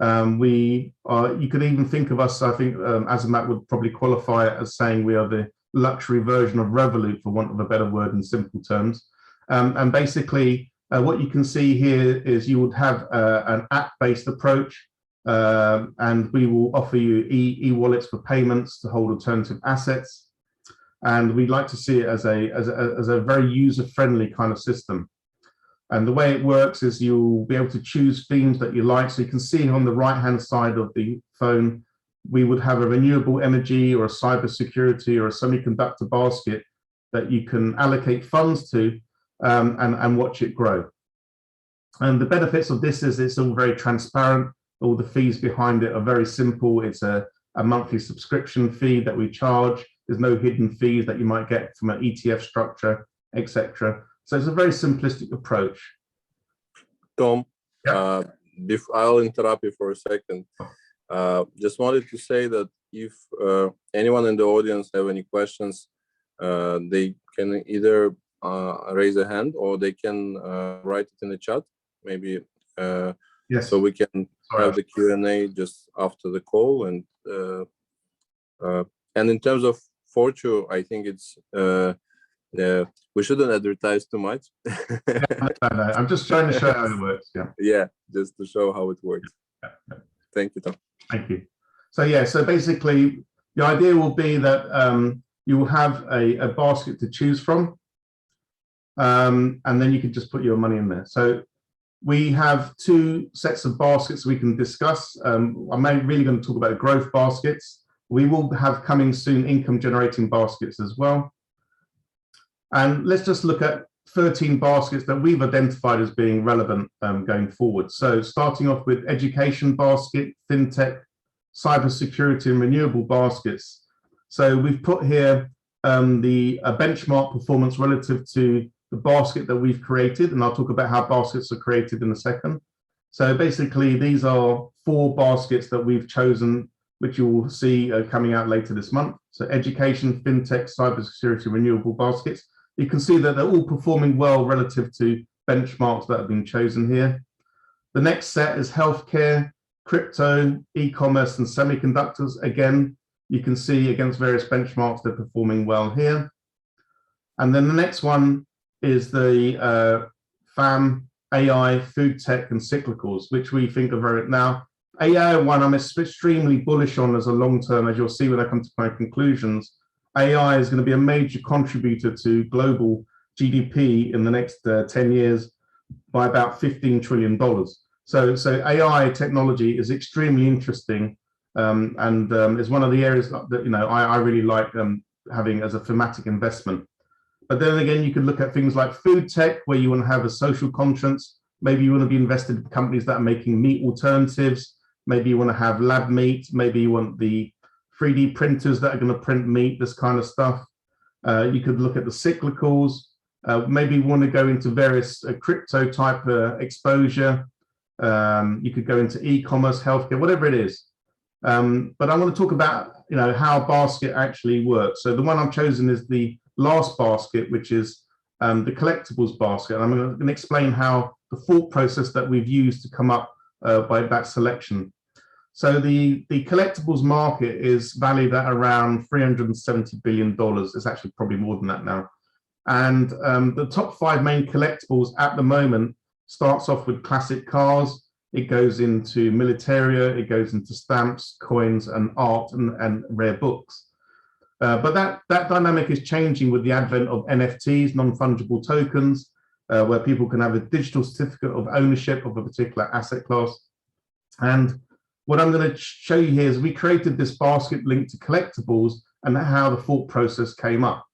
You could even think of us, I think Azamat would probably qualify it as saying we are the luxury version of Revolut, for want of a better word in simple terms. And basically, what you can see here is you would have an app-based approach, and we will offer you e-wallets for payments to hold alternative assets. And we'd like to see it as a very user-friendly kind of system. And the way it works is you'll be able to choose themes that you like. So you can see on the right-hand side of the phone, we would have a renewable energy or a cybersecurity or a semiconductor basket that you can allocate funds to and watch it grow. And the benefits of this is it's all very transparent. All the fees behind it are very simple. It's a monthly subscription fee that we charge. There's no hidden fees that you might get from an ETF structure, etc. So it's a very simplistic approach. Tom, yeah. I'll interrupt you for a second. Just wanted to say that if anyone in the audience have any questions, they can either raise a hand or they can write it in the chat, maybe. Yes. So we can have the Q&A just after the call. And in terms of Fortu, I think it's we shouldn't advertise too much. No. I'm just trying to show how it works. Yeah. Yeah, just to show how it works. Yeah. Thank you, Tom. Thank you. So yeah, so basically the idea will be that you will have a basket to choose from, and then you can just put your money in there. So we have 2 sets of baskets we can discuss. I'm really going to talk about growth baskets. We will have coming soon income generating baskets as well. And let's just look at 13 baskets that we've identified as being relevant going forward. So starting off with education basket, fintech, cybersecurity and renewable baskets. So we've put here the benchmark performance relative to the basket that we've created, and I'll talk about how baskets are created in a second. So basically these are 4 baskets that we've chosen, which you will see coming out later this month. So education, fintech, cybersecurity, renewable baskets. You can see that they're all performing well relative to benchmarks that have been chosen here. The next set is healthcare, crypto, e-commerce and semiconductors. Again, you can see against various benchmarks, they're performing well here. And then the next one is the FAM, AI, food tech and cyclicals, which we think are very now. AI one, I'm extremely bullish on as a long-term, as you'll see when I come to my conclusions. AI is going to be a major contributor to global GDP in the next 10 years by about $15 trillion. So AI technology is extremely interesting, and is one of the areas that I really like having as a thematic investment. But then again, you could look at things like food tech, where you want to have a social conscience. Maybe you want to be invested in companies that are making meat alternatives. Maybe you want to have lab meat. Maybe you want the 3D printers that are going to print meat, this kind of stuff. You could look at the cyclicals. Maybe you want to go into various crypto type exposure. You could go into e-commerce, healthcare, whatever it is. But I want to talk about how a basket actually works. So the one I've chosen is the last basket, which is the collectibles basket. And I'm going to explain how the thought process that we've used to come up by that selection. So the collectibles market is valued at around $370 billion. It's actually probably more than that now. And the top 5 main collectibles at the moment starts off with classic cars. It goes into militaria, it goes into stamps, coins, and art and rare books. But that dynamic is changing with the advent of NFTs, non-fungible tokens, where people can have a digital certificate of ownership of a particular asset class. And what I'm going to show you here is we created this basket linked to collectibles and how the thought process came up.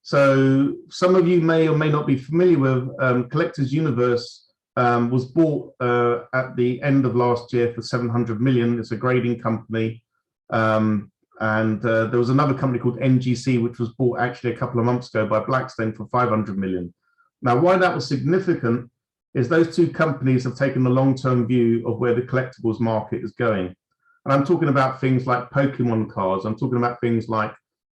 So some of you may or may not be familiar with Collectors Universe. Was bought at the end of last year for 700 million. It's a grading company. And there was another company called NGC, which was bought actually a couple of months ago by Blackstone for 500 million. Now, why that was significant is those two companies have taken a long-term view of where the collectibles market is going. And I'm talking about things like Pokemon cards. I'm talking about things like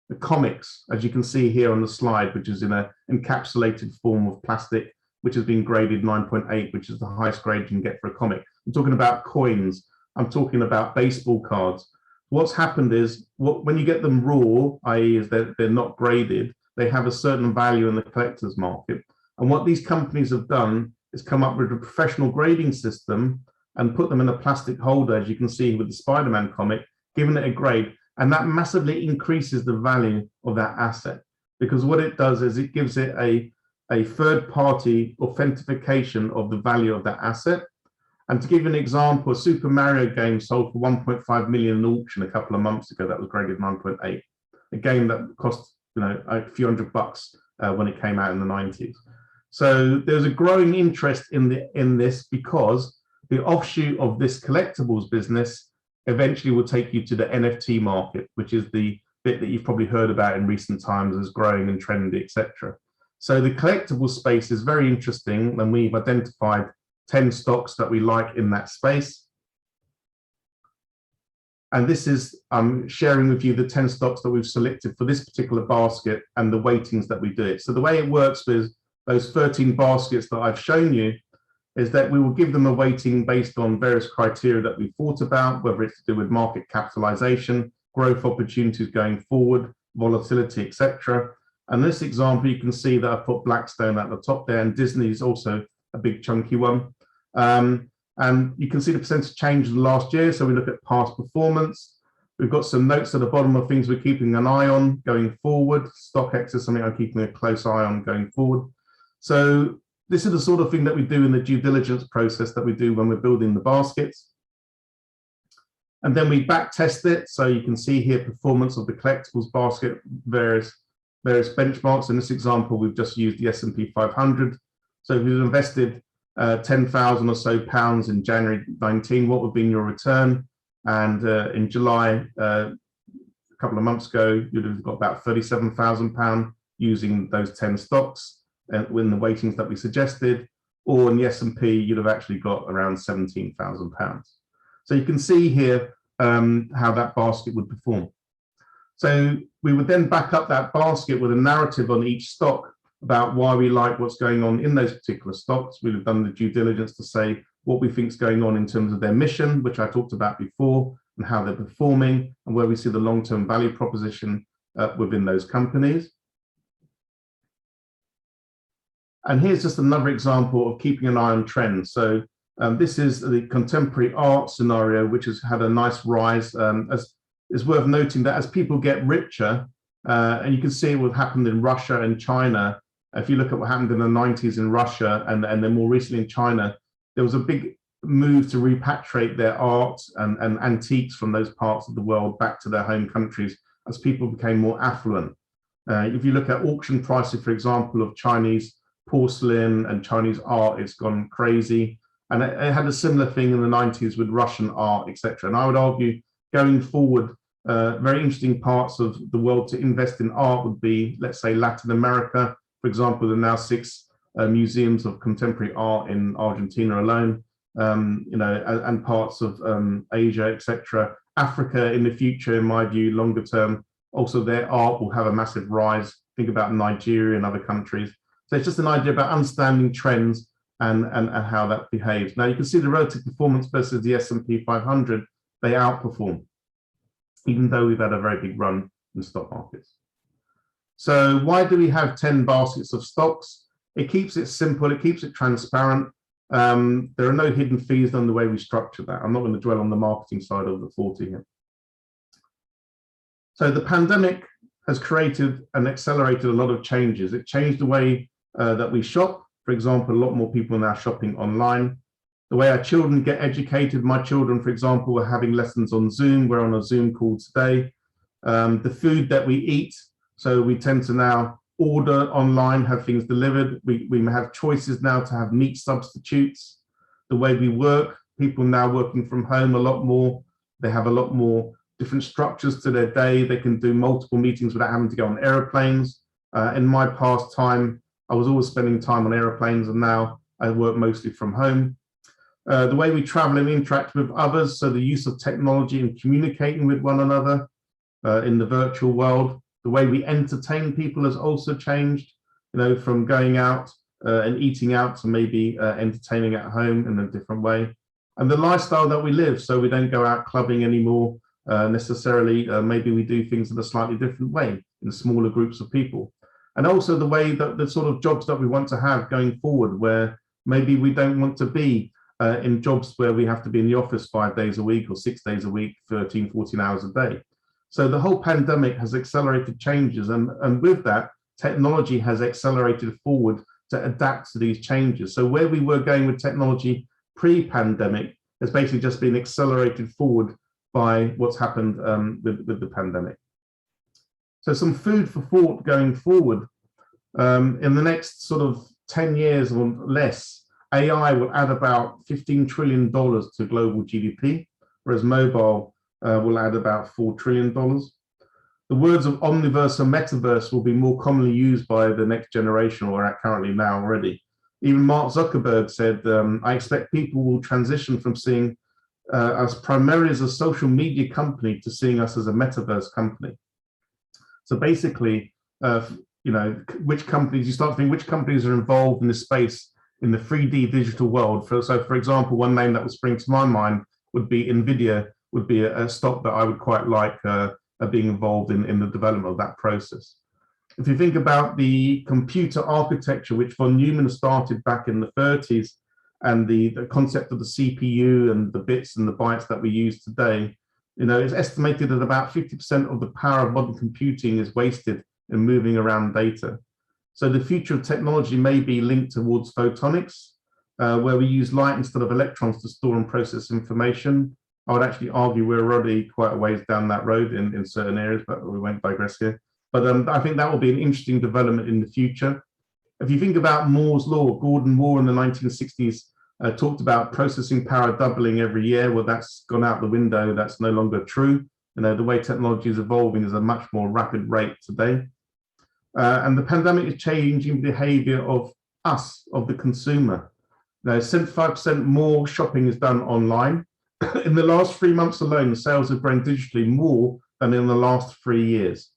the comics, as you can see here on the slide, which is in an encapsulated form of plastic, which has been graded 9.8, which is the highest grade you can get for a comic. I'm talking about coins. I'm talking about baseball cards. What's happened is when you get them raw, i.e. is they're not graded, they have a certain value in the collector's market. And what these companies have done is come up with a professional grading system and put them in a plastic holder, as you can see with the Spider-Man comic, giving it a grade. And that massively increases the value of that asset, because what it does is it gives it a third-party authentication of the value of that asset. And to give you an example, a Super Mario game sold for 1.5 million in auction a couple of months ago that was graded 9.8. A game that cost a few $100 when it came out in the 90s. So there's a growing interest in this, because the offshoot of this collectibles business eventually will take you to the NFT market, which is the bit that you've probably heard about in recent times as growing and trendy, etc. So the collectible space is very interesting, and we've identified 10 stocks that we like in that space. And this is sharing with you the 10 stocks that we've selected for this particular basket and the weightings that we do it. So the way it works with those 13 baskets that I've shown you is that we will give them a weighting based on various criteria that we've thought about, whether it's to do with market capitalization, growth opportunities going forward, volatility, etc. And this example, you can see that I've put Blackstone at the top there, and Disney is also a big chunky one. And you can see the percentage change in the last year. So we look at past performance. We've got some notes at the bottom of things we're keeping an eye on going forward. StockX is something I'm keeping a close eye on going forward. So this is the sort of thing that we do in the due diligence process that we do when we're building the baskets. And then we back test it. So you can see here performance of the collectibles basket, various benchmarks. In this example, we've just used the S&P 500. So if you've invested 10,000 or so pounds in January 19, what would have been your return? And in July, a couple of months ago, you'd have got about £37,000 using those 10 stocks in the weightings that we suggested, or in the S&P, you'd have actually got around £17,000. So you can see here how that basket would perform. So we would then back up that basket with a narrative on each stock about why we like what's going on in those particular stocks. We've done the due diligence to say what we think is going on in terms of their mission, which I talked about before, and how they're performing, and where we see the long-term value proposition within those companies. And here's just another example of keeping an eye on trends. So This is the contemporary art scenario, which has had a nice rise. As it's worth noting that as people get richer, and you can see what happened in Russia and China. If you look at what happened in the 90s in Russia and then more recently in China, there was a big move to repatriate their art and antiques from those parts of the world back to their home countries as people became more affluent. If you look at auction prices, for example, of Chinese porcelain and Chinese art, it's gone crazy. And it had a similar thing in the 90s with Russian art, etc. And I would argue going forward, very interesting parts of the world to invest in art would be, let's say, Latin America. For example, there are now 6 museums of contemporary art in Argentina alone, and parts of Asia, etc. Africa in the future, in my view, longer term, also their art will have a massive rise. Think about Nigeria and other countries. So it's just an idea about understanding trends and how that behaves. Now you can see the relative performance versus the S&P 500, they outperform, even though we've had a very big run in stock markets. So why do we have 10 baskets of stocks? It keeps it simple, it keeps it transparent. There are no hidden fees on the way we structure that. I'm not going to dwell on the marketing side of the Fortu here. So the pandemic has created and accelerated a lot of changes. It changed the way that we shop. For example, a lot more people are now shopping online. The way our children get educated, my children, for example, are having lessons on Zoom. We're on a Zoom call today. The food that we eat, so we tend to now order online, have things delivered. We have choices now to have meat substitutes. The way we work, people now working from home a lot more. They have a lot more different structures to their day. They can do multiple meetings without having to go on airplanes. In my past time, I was always spending time on airplanes, and now I work mostly from home. The way we travel and interact with others, so the use of technology in communicating with one another in the virtual world. The way we entertain people has also changed, from going out and eating out to maybe entertaining at home in a different way. And the lifestyle that we live, so we don't go out clubbing anymore necessarily. Maybe we do things in a slightly different way in smaller groups of people. And also the way that the sort of jobs that we want to have going forward, where maybe we don't want to be in jobs where we have to be in the office 5 days a week or 6 days a week, 13, 14 hours a day. So the whole pandemic has accelerated changes, and with that, technology has accelerated forward to adapt to these changes. So where we were going with technology pre-pandemic has basically just been accelerated forward by what's happened with the pandemic. So some food for thought going forward. In the next sort of 10 years or less, AI will add about $15 trillion to global GDP, whereas mobile will add about $4 trillion. The words of omniverse and metaverse will be more commonly used by the next generation, or are currently now already. Even Mark Zuckerberg said, I expect people will transition from seeing us primarily as a social media company to seeing us as a metaverse company. So basically, which companies, you start thinking which companies are involved in this space in the 3D digital world. So for example, one name that would spring to my mind would be NVIDIA, would be a stock that I would quite like being involved in the development of that process. If you think about the computer architecture, which von Neumann started back in the 30s, and the concept of the CPU and the bits and the bytes that we use today, it's estimated that about 50% of the power of modern computing is wasted in moving around data. So the future of technology may be linked towards photonics, where we use light instead of electrons to store and process information. I would actually argue we're already quite a ways down that road in certain areas, but we won't digress here. But I think that will be an interesting development in the future. If you think about Moore's law, Gordon Moore in the 1960s talked about processing power doubling every year. Well, that's gone out the window. That's no longer true. The way technology is evolving is a much more rapid rate today. And the pandemic is changing behavior of us, of the consumer. Now, 75% more shopping is done online. In the last 3 months alone, the sales have grown digitally more than in the last 3 years.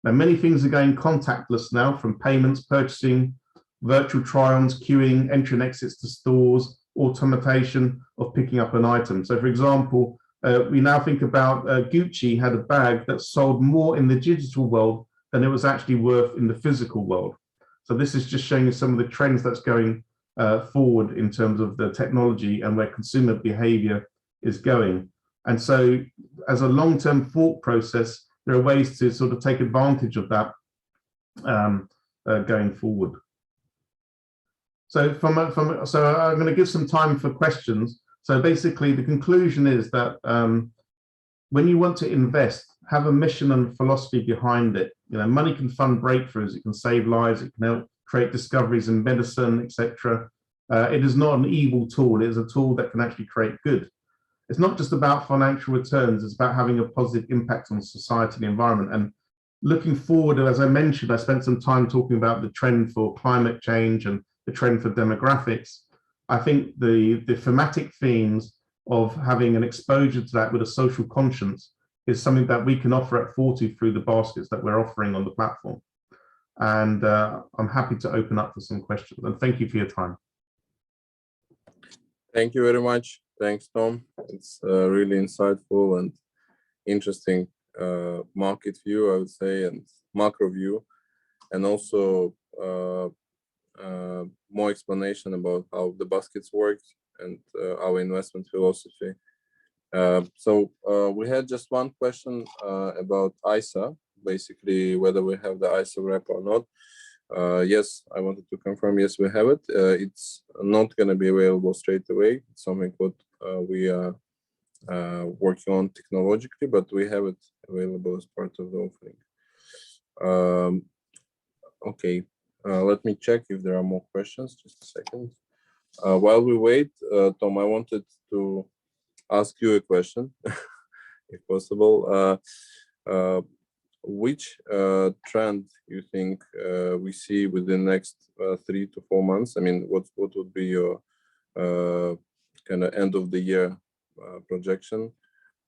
Now, many things are going contactless now, from payments, purchasing, virtual try-ons, queuing, entry and exits to stores, automation of picking up an item. So for example, we now think about Gucci had a bag that sold more in the digital world than it was actually worth in the physical world. So this is just showing you some of the trends that's going forward in terms of the technology and where consumer behavior is going. And so as a long-term thought process, there are ways to sort of take advantage of that going forward. So so I'm going to give some time for questions. So basically the conclusion is that when you want to invest, have a mission and philosophy behind it. You know, money can fund breakthroughs, it can save lives, it can help create discoveries in medicine, etc. It is not an evil tool, it is a tool that can actually create good. It's not just about financial returns, it's about having a positive impact on society and the environment. And looking forward, as I mentioned, I spent some time talking about the trend for climate change and the trend for demographics. I think the thematic themes of having an exposure to that with a social conscience is something that we can offer at Fortu through the baskets that we're offering on the platform. And I'm happy to open up for some questions. And thank you for your time. Thank you very much. Thanks, Tom. It's really insightful and interesting market view, I would say, and macro view, and also more explanation about how the baskets work and our investment philosophy. So we had just one question about ISA, basically whether we have the ISA wrap or not. Yes, I wanted to confirm, yes, we have it. It's not going to be available straight away. It's something what we are working on technologically, but we have it available as part of the offering. Okay, let me check if there are more questions. Just a second. While we wait, Tom, I wanted to ask you a question, if possible. Which trend you think we see within the next 3 to 4 months? I mean, what would be your kind of end of the year projection?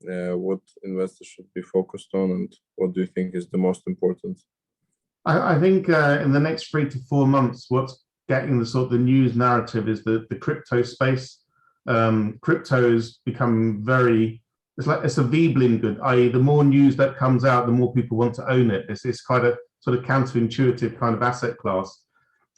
What investors should be focused on, and what do you think is the most important? I think in the next 3 to 4 months, what's getting the sort of the news narrative is the crypto space. Crypto is becoming very, it's a Veblen good, i.e. the more news that comes out, the more people want to own it. It's kind of sort of counterintuitive kind of asset class.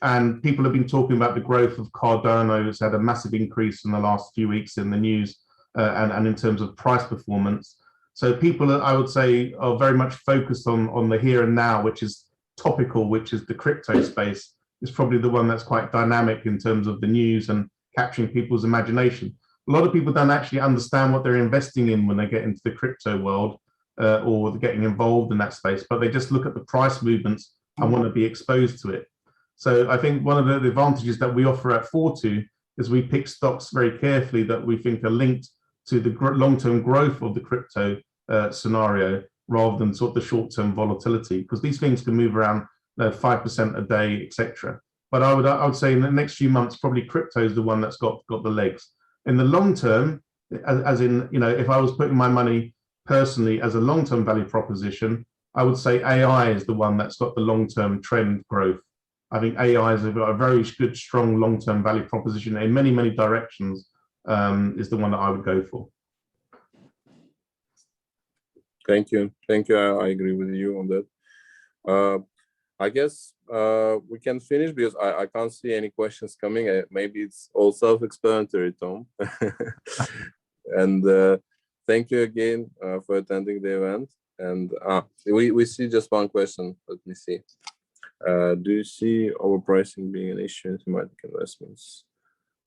And people have been talking about the growth of Cardano. It's had a massive increase in the last few weeks in the news and in terms of price performance. So people, I would say, are very much focused on the here and now, which is topical, which is the crypto space. Is probably the one that's quite dynamic in terms of the news and capturing people's imagination. A lot of people don't actually understand what they're investing in when they get into the crypto world or getting involved in that space, but they just look at the price movements and want to be exposed to it. So I think one of the advantages that we offer at Fortu is we pick stocks very carefully that we think are linked to the long-term growth of the crypto scenario rather than sort of the short-term volatility, because these things can move around 5% a day, etc. But I would say in the next few months, probably crypto is the one that's got the legs. In the long term, as in, you know, if I was putting my money personally as a long-term value proposition, I would say AI is the one that's got the long-term trend growth. I think AI is a very good, strong long-term value proposition in many, many directions, is the one that I would go for. Thank you. Thank you. I agree with you on that. I guess we can finish because I can't see any questions coming. Maybe it's all self-explanatory, Tom. And thank you again for attending the event. And we see just one question. Let me see. Do you see overpricing being an issue in thematic investments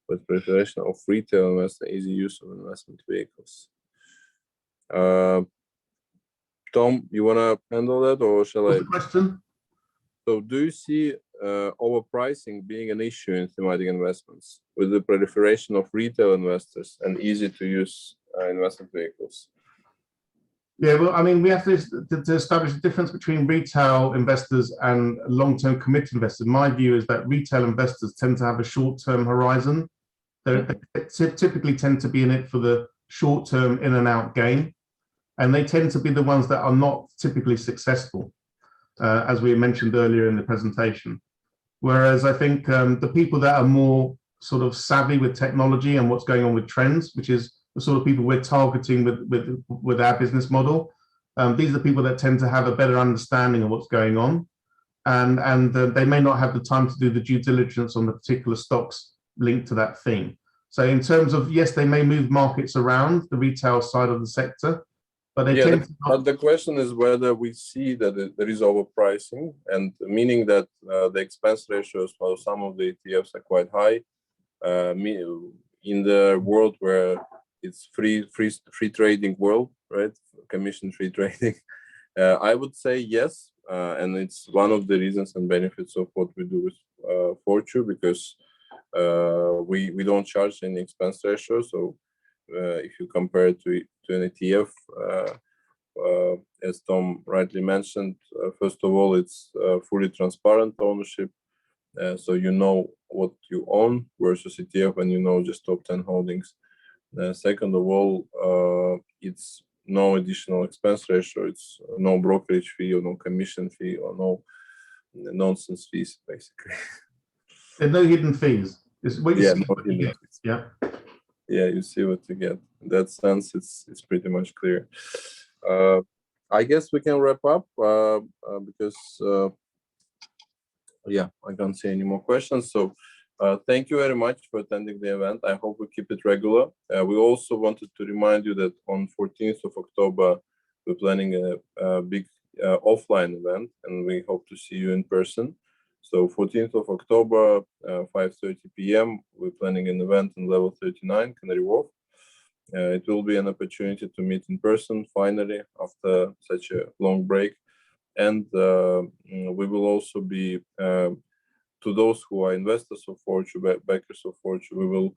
with preparation of retail investment, easy use of investment vehicles? Tom, you want to handle that, or shall I? What's the question? So do you see overpricing being an issue in thematic investments with the proliferation of retail investors and easy to use investment vehicles? Yeah, well, I mean, we have to establish the difference between retail investors and long-term committed investors. My view is that retail investors tend to have a short-term horizon. They typically tend to be in it for the short-term in and out gain. And they tend to be the ones that are not typically successful, as we mentioned earlier in the presentation. Whereas I think the people that are more sort of savvy with technology and what's going on with trends, which is the sort of people we're targeting with our business model, these are the people that tend to have a better understanding of what's going on. And they may not have the time to do the due diligence on the particular stocks linked to that theme. So in terms of, yes, they may move markets around the retail side of the sector, but they tend to but the question is whether we see that there is overpricing, and meaning that the expense ratios for some of the ETFs are quite high. In the world where it's free trading world, right? Commission-free trading. I would say yes, and it's one of the reasons and benefits of what we do with Fortu, because we don't charge any expense ratio. So if you compare it to an ETF, as Tom rightly mentioned, first of all, it's fully transparent ownership. So you know what you own versus ETF, and you know just top 10 holdings. Second of all, it's no additional expense ratio. It's no brokerage fee or no commission fee or no nonsense fees, basically. There's no hidden fees. It's what you see. No hidden fees. Yeah, you see what you get. In that sense, it's pretty much clear. I guess we can wrap up because I can't see any more questions. So thank you very much for attending the event. I hope we keep it regular. We also wanted to remind you that on 14th of October, we're planning a big offline event, and we hope to see you in person. So 14th of October, 5:30 p.m., we're planning an event on level 39, Canary Wharf. It will be an opportunity to meet in person, finally, after such a long break. And we will also be, to those who are investors of Fortu, backers of Fortu, we will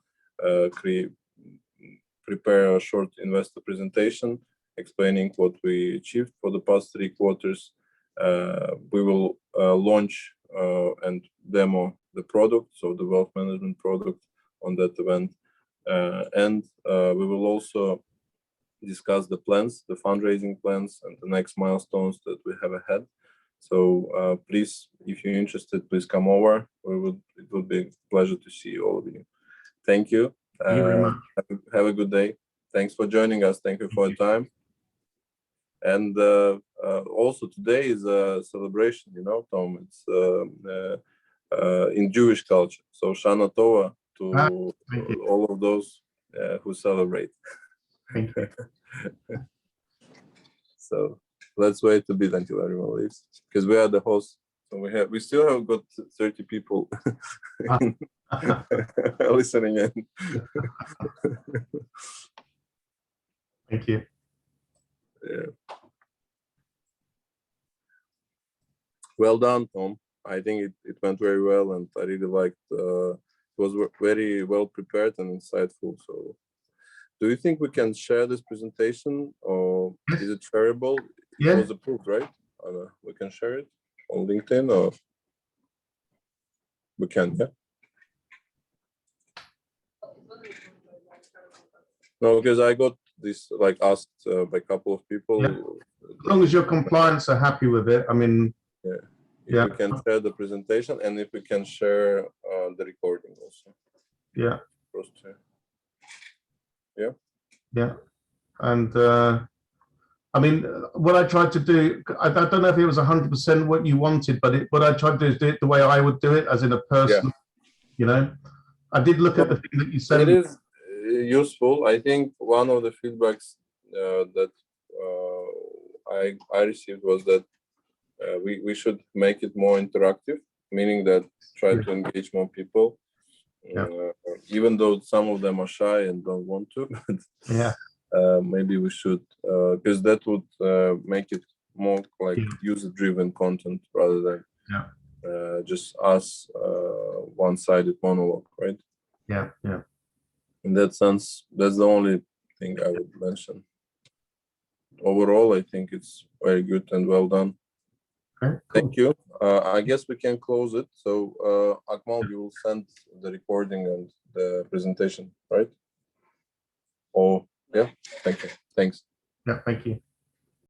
prepare a short investor presentation explaining what we achieved for the past 3 quarters. We will launch and demo the product, so the wealth management product, on that event. And we will also discuss the plans, the fundraising plans, and the next milestones that we have ahead. So please, if you're interested, please come over. It would be a pleasure to see all of you. Thank you. Thank you very much. Have a good day. Thanks for joining us. Thank you for your time. And also today is a celebration, you know, Tom. It's in Jewish culture. So Shana Tova to all of those who celebrate. Thank you. So let's wait a bit until everyone leaves, because we are the hosts. So we still have got 30 people listening in. Thank you. Yeah. Well done, Tom. I think it went very well, and I really liked. It was very well prepared and insightful. So, do you think we can share this presentation, or is it shareable? Yeah. It was approved, right? We can share it on LinkedIn, or we can, yeah. No, because I got this asked by a couple of people. Yeah. As long as your compliance are happy with it, I mean. Yeah. If we can share the presentation, and if we can share the recording also. Yeah. Yeah. Yeah. And I mean, what I tried to do, I don't know if it was 100% what you wanted, but what I tried to do is do it the way I would do it, as in a person. You know, I did look at the thing that you said. It is useful. I think one of the feedbacks that I received was that we should make it more interactive, meaning that try to engage more people, even though some of them are shy and don't want to. Maybe we should, because that would make it more like user-driven content rather than just us one-sided monologue, right? Yeah. In that sense, that's the only thing I would mention. Overall, I think it's very good and well done. Okay, cool. Thank you. I guess we can close it. So, Akmal, you will send the recording and the presentation, right? Oh, yeah. Thank you. Thanks. Yeah, thank you.